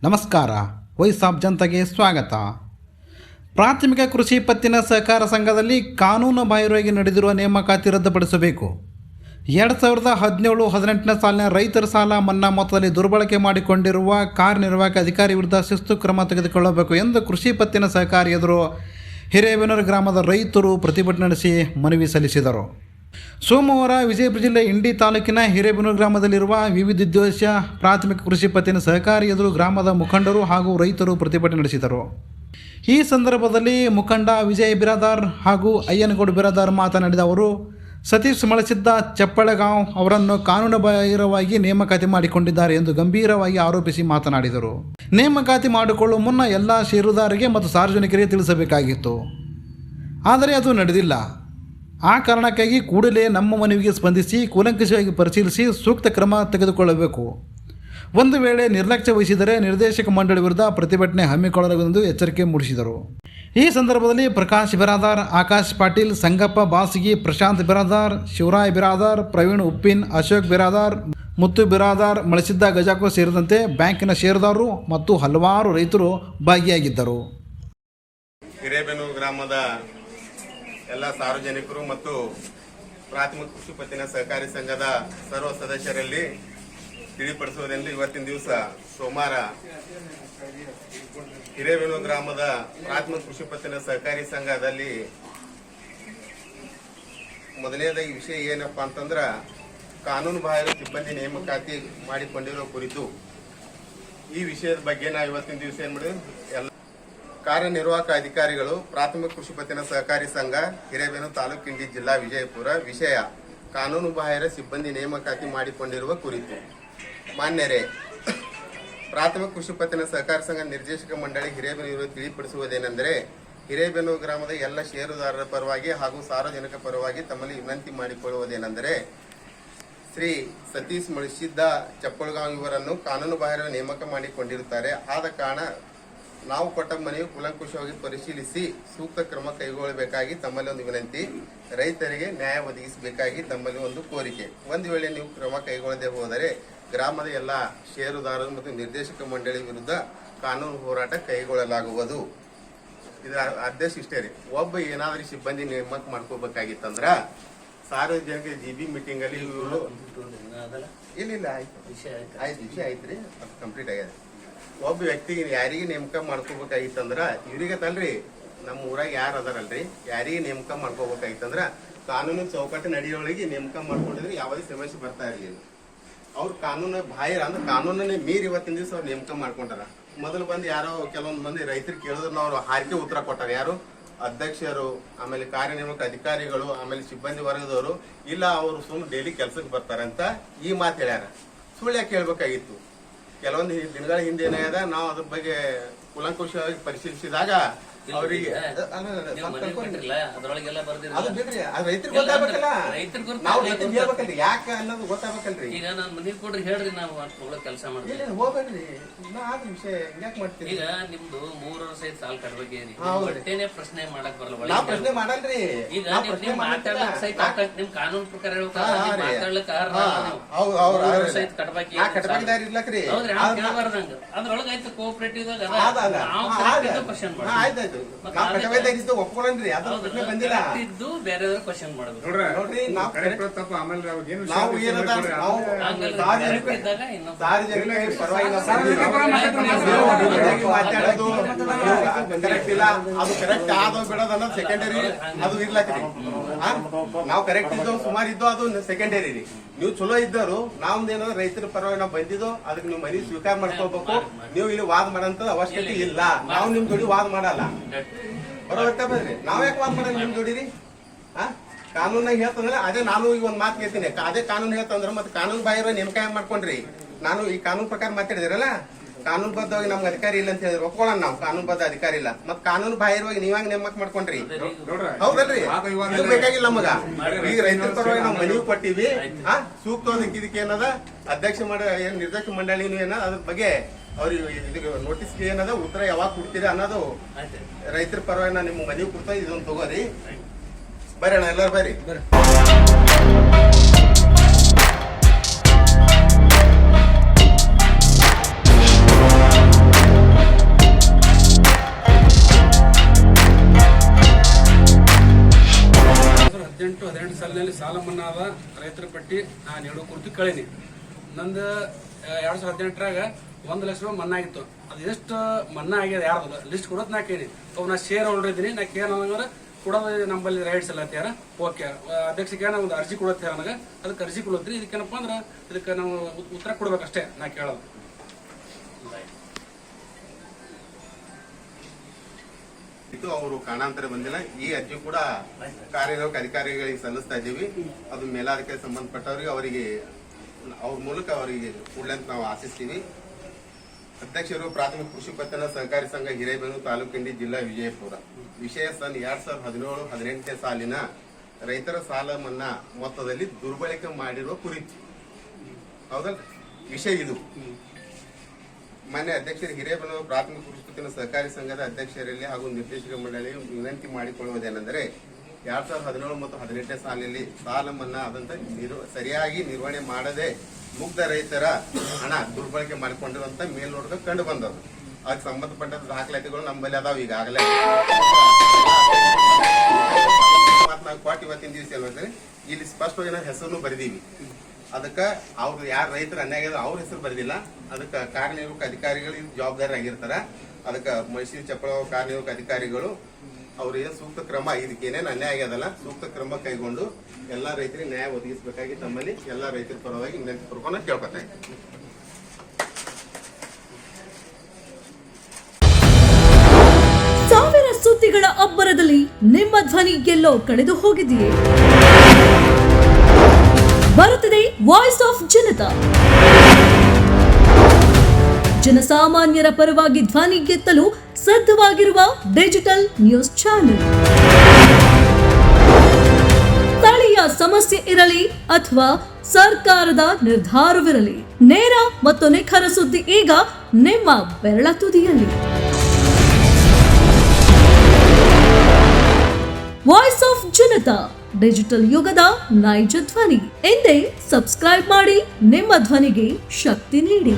ನಮಸ್ಕಾರ. Voice of ಜನತೆಗೆ ಸ್ವಾಗತ. ಪ್ರಾಥಮಿಕ ಕೃಷಿ ಪತ್ತಿನ ಸಹಕಾರ ಸಂಘದಲ್ಲಿ ಕಾನೂನು ಬಾಹಿರವಾಗಿ ನಡೆದಿರುವ ನೇಮಕಾತಿ ರದ್ದುಪಡಿಸಬೇಕು. 2017-18 ಸಾಲಿನ ರೈತರ ಸಾಲ ಮನ್ನಾ ಮೊತ್ತದಲ್ಲಿ ದುರ್ಬಳಕೆ ಮಾಡಿಕೊಂಡಿರುವ ಕಾರ್ಯನಿರ್ವಾಹಕ ಅಧಿಕಾರಿ ವಿರುದ್ಧ ಶಿಸ್ತು ಕ್ರಮ ತೆಗೆದುಕೊಳ್ಳಬೇಕು ಎಂದು ಕೃಷಿ ಪತ್ತಿನ ಸಹಕಾರಿ ಎದುರು ಹಿರೇಬೇನೂರು ಗ್ರಾಮದ ರೈತರು ಪ್ರತಿಭಟನೆ ನಡೆಸಿ ಮನವಿ ಸಲ್ಲಿಸಿದರು. ಸೋಮವಾರ ವಿಜಯಪುರ ಜಿಲ್ಲೆ ಇಂಡಿ ತಾಲೂಕಿನ ಹಿರೇಬೇನೂರು ಗ್ರಾಮದಲ್ಲಿರುವ ವಿವಿಧೋದ್ದೇಶ ಪ್ರಾಥಮಿಕ ಕೃಷಿ ಪತ್ತಿನ ಸಹಕಾರಿ ಎದುರು ಗ್ರಾಮದ ಮುಖಂಡರು ಹಾಗೂ ರೈತರು ಪ್ರತಿಭಟನೆ ನಡೆಸಿದರು. ಈ ಸಂದರ್ಭದಲ್ಲಿ ಮುಖಂಡ ವಿಜಯ್ ಬಿರಾದಾರ್ ಹಾಗೂ ಅಯ್ಯನಗೌಡ ಬಿರಾದಾರ್ ಮಾತನಾಡಿದ ಅವರು, ಸತೀಶ್ ಮಳಸಿದ್ದ ಚಪ್ಪಳಗಾಂವ್ ಅವರನ್ನು ಕಾನೂನು ಬಾಹಿರವಾಗಿ ನೇಮಕಾತಿ ಮಾಡಿಕೊಂಡಿದ್ದಾರೆ ಎಂದು ಗಂಭೀರವಾಗಿ ಆರೋಪಿಸಿ ಮಾತನಾಡಿದರು. ನೇಮಕಾತಿ ಮಾಡಿಕೊಳ್ಳುವ ಮುನ್ನ ಎಲ್ಲ ಷೇರುದಾರರಿಗೆ ಮತ್ತು ಸಾರ್ವಜನಿಕರಿಗೆ ತಿಳಿಸಬೇಕಾಗಿತ್ತು, ಆದರೆ ಅದು ನಡೆದಿಲ್ಲ. ಆ ಕಾರಣಕ್ಕಾಗಿ ಕೂಡಲೇ ನಮ್ಮ ಮನವಿಗೆ ಸ್ಪಂದಿಸಿ ಕೂಲಂಕಷವಾಗಿ ಪರಿಶೀಲಿಸಿ ಸೂಕ್ತ ಕ್ರಮ ತೆಗೆದುಕೊಳ್ಳಬೇಕು. ಒಂದು ವೇಳೆ ನಿರ್ಲಕ್ಷ್ಯ ವಹಿಸಿದರೆ ನಿರ್ದೇಶಕ ಮಂಡಳಿ ವಿರುದ್ಧ ಪ್ರತಿಭಟನೆ ಹಮ್ಮಿಕೊಳ್ಳಲಾಗುವುದು ಎಚ್ಚರಿಕೆ ಮೂಡಿಸಿದರು. ಈ ಸಂದರ್ಭದಲ್ಲಿ ಪ್ರಕಾಶ್ ಬಿರಾದಾರ್, ಆಕಾಶ್ ಪಾಟೀಲ್, ಸಂಗಪ್ಪ ಬಾಸಿಗಿ, ಪ್ರಶಾಂತ್ ಬಿರಾದಾರ್, ಶಿವರಾಯ್ ಬಿರಾದಾರ್, ಪ್ರವೀಣ್ ಉಪ್ಪಿನ್, ಅಶೋಕ್ ಬಿರಾದಾರ್, ಮುತ್ತು ಬಿರಾದಾರ್, ಮಳಸಿದ್ದ ಗಜಾಕೋ ಸೇರಿದಂತೆ ಬ್ಯಾಂಕಿನ ಷೇರುದಾರರು ಮತ್ತು ಹಲವಾರು ರೈತರು ಭಾಗಿಯಾಗಿದ್ದರು. ಹಿರೇಬೇನೂರು ಗ್ರಾಮದ ಎಲ್ಲ ಸಾರ್ವಜನಿಕರು ಮತ್ತು ಪ್ರಾಥಮಿಕ ಕೃಷಿ ಪತ್ತಿನ ಸಹಕಾರಿ ಸಂಘದ ಸರ್ವ ಸದಸ್ಯರಲ್ಲಿ ತಿಳಿಪಡಿಸುವುದೆಂದು ಇವತ್ತಿನ ದಿವಸ ಸೋಮವಾರ ಹಿರೇಬೇನೂರು ಗ್ರಾಮದ ಪ್ರಾಥಮಿಕ ಕೃಷಿ ಪತ್ತಿನ ಸಹಕಾರಿ ಸಂಘದಲ್ಲಿ ಮೊದಲನೇದಾಗಿ ವಿಷಯ ಏನಪ್ಪಾ ಅಂತಂದ್ರ ಕಾನೂನು ಬಾಹಿರ ಸಿಬ್ಬಂದಿ ನೇಮಕಾತಿ ಮಾಡಿಕೊಂಡಿರೋ ಕುರಿತು ಈ ವಿಷಯದ ಬಗ್ಗೆ ನಾವು ಇವತ್ತಿನ ದಿವಸ ಏನ್ ಮಾಡಿದ್ವಿ, ಎಲ್ಲ ಕಾರ್ಯನಿರ್ವಾಹಕ ಅಧಿಕಾರಿಗಳು ಪ್ರಾಥಮಿಕ ಕೃಷಿ ಪತ್ತಿನ ಸಹಕಾರಿ ಸಂಘ ಹಿರೇಬೇನೂರು ತಾಲೂಕು ಇಂಡಿ ಜಿಲ್ಲಾ ವಿಜಯಪುರ ವಿಷಯ ಕಾನೂನು ಬಾಹಿರ ಸಿಬ್ಬಂದಿ ನೇಮಕಾತಿ ಮಾಡಿಕೊಂಡಿರುವ ಕುರಿತು ಮಾನ್ಯರೇ, ಪ್ರಾಥಮಿಕ ಕೃಷಿ ಪತ್ತಿನ ಸಹಕಾರಿ ಸಂಘ ನಿರ್ದೇಶಕ ಮಂಡಳಿ ಹಿರೇಬೇನೂರು ತಿಳಿಪಡಿಸುವುದೇನೆಂದರೆ, ಹಿರೇಬೇನೂರು ಗ್ರಾಮದ ಎಲ್ಲ ಷೇರುದಾರರ ಪರವಾಗಿ ಹಾಗೂ ಸಾರ್ವಜನಿಕ ಪರವಾಗಿ ತಮ್ಮಲ್ಲಿ ವಿನಂತಿ ಮಾಡಿಕೊಳ್ಳುವುದೇನೆಂದರೆ, ಶ್ರೀ ಸತೀಶ್ ಮಳಸಿದ್ದ ಚಪ್ಪಳಗಾಂವ್ ಇವರನ್ನು ಕಾನೂನು ಬಾಹಿರ ನೇಮಕ ಮಾಡಿಕೊಂಡಿರುತ್ತಾರೆ. ಆದ ಕಾರಣ ನಾವು ಕೊಟ್ಟ ಮನೆಯು ಕೂಲಂಕುಷವಾಗಿ ಪರಿಶೀಲಿಸಿ ಸೂಕ್ತ ಕ್ರಮ ಕೈಗೊಳ್ಳಬೇಕಾಗಿ ತಮ್ಮಲ್ಲಿ ಒಂದು ವಿನಂತಿ. ರೈತರಿಗೆ ನ್ಯಾಯ ಒದಗಿಸಬೇಕಾಗಿ ತಮ್ಮಲ್ಲಿ ಒಂದು ಕೋರಿಕೆ. ಒಂದು ವೇಳೆ ನೀವು ಕ್ರಮ ಕೈಗೊಳ್ಳದೆ ಹೋದರೆ ಗ್ರಾಮದ ಎಲ್ಲ ಷೇರುದಾರರು ಮತ್ತು ನಿರ್ದೇಶಕ ಮಂಡಳಿ ವಿರುದ್ಧ ಕಾನೂನು ಹೋರಾಟ ಕೈಗೊಳ್ಳಲಾಗುವುದು. ಇದರ ಆದೇಶ ಇಷ್ಟೇ ರೀ. ಒಬ್ಬ ಏನಾದ್ರೂ ಸಿಬ್ಬಂದಿ ನೇಮಕ ಮಾಡ್ಕೋಬೇಕಾಗಿತ್ತಂದ್ರ ಸಾರ್ವಜನಿಕ GB ಮೀಟಿಂಗ್ ಅಲ್ಲಿ ಇವರು ಇಲ್ಲ ಆಯ್ತು ವಿಷಯ ಆಯ್ತ್ರಿ, ಅದು ಕಂಪ್ಲೀಟ್ ಆಗ್ಯದ. ಒಬ್ಬ ವ್ಯಕ್ತಿಗೆ ಯಾರಿಗೆ ನೇಮಕ ಮಾಡ್ಕೋಬೇಕಾಗಿತ್ತಂದ್ರ ಇವ್ರಿಗೆ ತಲ್ರಿ ನಮ್ಮ ಊರಾಗ ಯಾರು ಅದಾರಲ್ರಿ, ಯಾರಿಗೆ ನೇಮಕ ಮಾಡ್ಕೋಬೇಕಾಗಿತ್ತಂದ್ರ ಕಾನೂನು ಚೌಕಟ್ಟಿನ ಅಡಿಯೊಳಗೆ ನೇಮಕ ಮಾಡ್ಕೊಂಡಿದ್ರೆ ಯಾವುದೇ ಸಮಸ್ಯೆ ಬರ್ತಾ ಇರಲಿಲ್ಲ. ಅವ್ರು ಕಾನೂನು ಬಾಹಿರ ಅಂದ್ರೆ ಕಾನೂನನ್ನೇ ಮೀರಿ ಇವತ್ತಿನ ದಿವಸ ಅವ್ರು ನೇಮಕ ಮಾಡ್ಕೊಂಡಾರ. ಮೊದಲು ಬಂದು ಯಾರೋ ಕೆಲವೊಂದು ಮಂದಿ ರೈತರು ಕೇಳಿದ್ರು ಅವ್ರು ಹಾರಿಕೆ ಉತ್ತರ ಕೊಟ್ಟಾರ. ಯಾರು ಅಧ್ಯಕ್ಷರು, ಆಮೇಲೆ ಕಾರ್ಯನಿರ್ವಾಹಕ ಅಧಿಕಾರಿಗಳು, ಆಮೇಲೆ ಸಿಬ್ಬಂದಿ ವರ್ಗದವರು ಇಲ್ಲ ಅವರು ಸುಮ್ಮನೆ ಡೈಲಿ ಕೆಲ್ಸಕ್ಕೆ ಬರ್ತಾರಂತ ಈ ಮಾತು ಹೇಳ್ಯಾರ. ಸುಳ್ಳು ಯಾಕೆ ಹೇಳ್ಬೇಕಾಗಿತ್ತು? ಕೆಲವೊಂದು ದಿನಗಳ ಹಿಂದೆ ಏನಾಗ್ಯದ, ನಾವು ಅದ್ರ ಬಗ್ಗೆ ಕೂಲಂಕುಷವಾಗಿ ಪರಿಶೀಲಿಸಿದಾಗ ಅವರಿಗೆ ರೈತರಿಗೆ ಗೊತ್ತಾಗಬೇಕಲ್ಲ, ನಾವು ರೈತರಿಗೆ ಹೇಳ್ಬೇಕಲ್ರಿ ಯಾಕೆ ಅನ್ನೋದು ಗೊತ್ತಾಗಬೇಕಲ್ರಿ. ಈಗ ನಾನು ಮನೆ ಕೊಡ್ರಿ ಹೇಳ್ರಿ, ನಾವು ಕೆಲಸ ಮಾಡ್ತೀವಿ. ಹೋಗ್ಬೇಡ್ರಿ, ಆದ ವಿಷಯ ಯಾಕೆ ಮಾಡ್ತೀವಿ? ಈಗ ನಿಮ್ದು 3 ವರ್ಷ ಸಾಲ ಕಟ್ಬೇಕೇರಿ, ಬಟ್ಟೆನೆ ಪ್ರಶ್ನೆ ಮಾಡಕ್ ಬರಲ್ಲ. ನಾವು ಪ್ರಶ್ನೆ ಮಾಡಲ್ರಿ. ಈಗ ನಿಮ್ ಮಾತಾಡ್ಲಕ್ ಸಹಿತ ನಿಮ್ ಕಾನೂನು ಪ್ರಕಾರ ಮಾತಾಡ್ಲಕ್ ಕಟ್ಬೇಕಾದ್ರೆ ಇರ್ಲಕ್ರಿ. ಕೇಳಬಾರ್ದಂಗ ಅದ್ರೊಳಗ ಆಯ್ತು ಕೋಆಪರೇಟಿವ್ ಕ್ವಶನ್ ಆಯ್ತಾಯ್ತು, ಒಪ್ಕೊಳ್ಳನ್ರಿ, ಅದು ಪ್ರಶ್ನೆ ಬಂದಿಲ್ಲ. ಬೇರೆಯವ್ರ ಕ್ವಶನ್ ಮಾಡೋದು ನೋಡ್ರಿ. ಮಾತಾಡೋದು ಕರೆಕ್ಟ್ ಇಲ್ಲ, ಅದು ಕರೆಕ್ಟ್ ಆದೋ ಬಿಡೋದು ಅನ್ನೋದು ಸೆಕೆಂಡರಿ, ಅದು ಇರ್ಲಕ್ರಿ. ನಾವು ಕರೆಕ್ಟ್ ಇದ್ದೋ ಸುಮಾರು ಇದ್ದೋ ಅದು ಸೆಕೆಂಡರಿ ರೀ. ನೀವು ಚಲೋ ಇದ್ದರು, ನಾವ್ದೇನಾದ್ರು ರೈತರ ಪರವಾಗಿ ನಾವು ಬಂದಿದ್ದು ಅದಕ್ಕೆ ನೀವು ಮನೆ ಸ್ವೀಕಾರ ಮಾಡ್ಕೋಬೇಕು. ನೀವು ಇಲ್ಲಿ ವಾದ ಮಾಡೋಂತ ಅವಶ್ಯಕತೆ ಇಲ್ಲ. ನಾವು ನಿಮ್ ಜೋಡಿ ವಾದ ಮಾಡಲ್ಲ, ಬರೋಬರ್ತಾ ಬರ್ರಿ. ನಾವ್ ಯಾಕೆ ವಾದ ಮಾಡಲ್ಲ ನಿಮ್ ಜೋಡಿ ರೀ? ಕಾನೂನಾಗ ಹೇಳ್ತಂದ್ರೆ ಅದೇ ನಾನು ಈಗ ಒಂದ್ ಮಾತು ಹೇಳ್ತೀನಿ. ಅದೇ ಕಾನೂನು ಹೇಳ್ತಂದ್ರ ಮತ್ತೆ ಕಾನೂನು ಬಾಹಿರ ನೇಮಕ ಹೆಂಗ್ ಮಾಡ್ಕೊಂಡ್ರಿ? ನಾನು ಈ ಕಾನೂನು ಪ್ರಕಾರ ಮಾತಾಡಿದಿರಲ್ಲ, ಕಾನೂನು ಬದ್ಧವಾಗಿ ನಮ್ಗೆ ಅಧಿಕಾರಿ ಇಲ್ಲ ಅಂತ ಹೇಳಿದ್ರೆ ಒಪ್ಕೊಳ್ಳೋಣ. ನಾವು ಕಾನೂನು ಬದ್ಧ ಅಧಿಕಾರಿ ಇಲ್ಲ, ಮತ್ ಕಾನೂನು ಬಾಹಿರವಾಗಿ ನೀವಾಗ ನೇಮಕ ಮಾಡ್ಕೊಂಡ್ರಿ, ಹೌದಲ್ರಿ? ಇದು ಬೇಕಾಗಿಲ್ಲ ನಮಗ. ಈಗ ರೈತರ ಪರವಾಗಿ ನಾವು ಮನವಿ ಕೊಟ್ಟಿವಿ. ಸೂಕ್ತವಾದಕ್ಕೆ ಇದಕ್ಕೆ ಏನದ ಅಧ್ಯಕ್ಷ ನಿರ್ದೇಶಕ ಮಂಡಳಿ ಏನ ಅದ್ರ ಬಗ್ಗೆ ಅವ್ರಿಗೆ ನೋಟಿಸ್ ಏನದ ಉತ್ತರ ಯಾವಾಗ ಕೊಡ್ತೀರಿ ಅನ್ನೋದು ರೈತರ ಪರವಾಗಿ ನಾನು ನಿಮ್ಮ ಮನವಿ ಕೊಡ್ತಾ ಇದೊಂದು ತಗೋರಿ. ಬರ್ರಿ ಅಣ್ಣ, ಎಲ್ಲರೂ ಬರ್ರಿ. ಸಾಲ ಮನ್ನಾದ ರೈತರ ಪಟ್ಟಿ ನಾನು 2 ಕುರಿತು ಕಳೀನಿ. ನಂದು 2018ರಾಗ 1 ಲಕ್ಷ ರೂಪಾಯಿ ಮನ್ನಾ ಆಗಿತ್ತು. ಅದು ಎಷ್ಟು ಮನ್ನಾ ಆಗ್ಯದ ಯಾರ್ದು ಲಿಸ್ಟ್ ಕೊಡೋದು ನಾ ಕೇಳಿ. ಅವು ನಾ ಶೇರ್ ಹೋಲ್ಡರ್ ಇದ್ದೀನಿ. ನಾ ಕೇಳೋದಂದ್ರೆ ಕೊಡೋದು ನಂಬಲ್ಲಿ ರೈಟ್ಸ್ ಎಲ್ಲ ಅತ್ಯಾರ. ಓಕೆ, ಅಧ್ಯಕ್ಷಕ್ಕೆ ಒಂದು ಅರ್ಜಿ ಕೊಡತ್ತೆ ನನಗೆ, ಅದಕ್ಕೆ ಅರ್ಜಿ ಕೊಡತ್ರಿ. ಇದಕ್ಕೇನಪ್ಪ ಅಂದ್ರೆ ಇದಕ್ಕೆ ನಾವು ಉತ್ತರ ಕೊಡ್ಬೇಕಷ್ಟೇ ನಾ ಕೇಳೋದು. ಇದು ಅವರು ಕಾರಣಾಂತರ ಬಂದಿಲ್ಲ. ಈ ಅರ್ಜಿ ಕೂಡ ಕಾರ್ಯನಿರ್ವಾಹಕ ಅಧಿಕಾರಿಗಳಿಗೆ ಸಲ್ಲಿಸ್ತಾ ಇದ್ದೀವಿ. ಅದು ಮೇಲಾಧಿಕಾರಿ ಸಂಬಂಧಪಟ್ಟವರಿಗೆ ಅವರಿಗೆ ಅವ್ರ ಮೂಲಕ ಅವರಿಗೆ ಕೊಡ್ಲಿ ಅಂತ ನಾವು ಆಶಿಸ್ತೀವಿ. ಅಧ್ಯಕ್ಷರು ಪ್ರಾಥಮಿಕ ಕೃಷಿ ಪತ್ತಿನ ಸಹಕಾರಿ ಸಂಘ ಹಿರೇಬೇನೂರು ತಾಲೂಕಿಂಡಿ ಜಿಲ್ಲಾ ವಿಜಯಪುರ. ವಿಷಯ ಸನ್ 2017-18 ಸಾಲಿನ ರೈತರ ಸಾಲ ಮನ್ನಾ ಮೊತ್ತದಲ್ಲಿ ದುರ್ಬಳಕೆ ಮಾಡಿರುವ ಕುರಿತು. ಹೌದಲ್ಲ ವಿಷಯ ಇದು. ಮಾನ್ಯ ಅಧ್ಯಕ್ಷರು ಹಿರೇಬೇನೂರು ಪ್ರಾಥಮಿಕ ಕೃಷಿ ಪತ್ತಿನ ಸಹಕಾರಿ ಸಂಘದ ಅಧ್ಯಕ್ಷರಲ್ಲಿ ಹಾಗೂ ನಿರ್ದೇಶಕ ಮಂಡಳಿಗೆ ವಿನಂತಿ ಮಾಡಿಕೊಳ್ಳುವುದೇನೆಂದರೆ 2017 ಮತ್ತು 18 ಸಾಲಿನಲ್ಲಿ ಸಾಲ ಮನ್ನಾ ಆದಂತ ಸರಿಯಾಗಿ ನಿರ್ವಹಣೆ ಮಾಡದೆ ಮುಗ್ಧ ರೈತರ ಹಣ ದುರ್ಬಳಕೆ ಮಾಡಿಕೊಂಡಿರುವಂತ ಮೇಲ್ನೋಟದ ಕಂಡು ಬಂದವು. ಅದಕ್ಕೆ ಸಂಬಂಧಪಟ್ಟ ದಾಖಲಾತಿಗಳು ನಮ್ಮಲ್ಲಿ ಅದಾವ. ಈಗಾಗಲೇ ನಾವು ಕೊಟ್ಟು ಇವತ್ತಿನ ದಿವಸ ಏನಂದ್ರೆ ಇಲ್ಲಿ ಸ್ಪಷ್ಟವಾಗಿ ನಾವು ಹೆಸರನ್ನು ಬರೆದೀವಿ. ಅದಕ್ಕೆ ಅವ್ರು ಯಾರು ರೈತರ ಅನ್ಯಾಯ ಆಗ್ಯದ ಅವ್ರ ಹೆಸರು ಬರೆದಿಲ್ಲ. ಅದಕ್ಕೆ ಕಾರ್ಯನಿರ್ವಾಹಕ ಅಧಿಕಾರಿಗಳು ಜವಾಬ್ದಾರಿ ಆಗಿರ್ತಾರ. ಅದಕ್ಕೆ ಮೈಸೂರು ಚಪ್ಪಳ ಕಾರ್ಯನಿರ್ವಾಹಕ ಅಧಿಕಾರಿಗಳು ಅವ್ರು ಏನು ಸೂಕ್ತ ಕ್ರಮ, ಇದಕ್ಕೆ ಏನೇನು ಅನ್ಯಾಯ ಆಗ್ಯದಲ್ಲ ಸೂಕ್ತ ಕ್ರಮ ಕೈಗೊಂಡು ಎಲ್ಲಾ ರೈತರಿಗೆ ನ್ಯಾಯ ಒದಗಿಸಬೇಕಾಗಿ ತಮ್ಮಲ್ಲಿ ಎಲ್ಲಾ ರೈತರ ಪರವಾಗಿ ವಿನಂತಿ ಪೂರ್ವಕ ಕೇಳ್ಕೊತಾ ಇದ್ದೀನಿ. ಸಾವಿರ ಸುದ್ದಿಗಳ ಅಬ್ಬರದಲ್ಲಿ ನಿಮ್ಮ ಧ್ವನಿ ಎಲ್ಲೋ ಕಳೆದು ಹೋಗಿದೆಯೇ? ಬರುತ್ತಿದೆ ವಾಯ್ಸ್ ಆಫ್ ಜನತಾ. ಜನಸಾಮಾನ್ಯರ ಪರವಾಗಿ ಧ್ವನಿ ಎತ್ತಲು ಸಿದ್ಧವಾಗಿರುವ ಡಿಜಿಟಲ್ ನ್ಯೂಸ್ ಚಾನೆಲ್. ಸ್ಥಳೀಯ ಸಮಸ್ಯೆ ಇರಲಿ ಅಥವಾ ಸರ್ಕಾರದ ನಿರ್ಧಾರವಿರಲಿ, ನೇರ ಮತ್ತು ನಿಖರ ಸುದ್ದಿ ಈಗ ನಿಮ್ಮ ಬೆರಳ ತುದಿಯಲ್ಲಿ. ವಾಯ್ಸ್ ಆಫ್ ಜನತಾ ಡಿಜಿಟಲ್ ಯುಗದ ನೈಜ ಧ್ವನಿ. ಎಂದೇ ಸಬ್ಸ್ಕ್ರೈಬ್ ಮಾಡಿ, ನಿಮ್ಮ ಧ್ವನಿಗೆ ಶಕ್ತಿ ನೀಡಿ.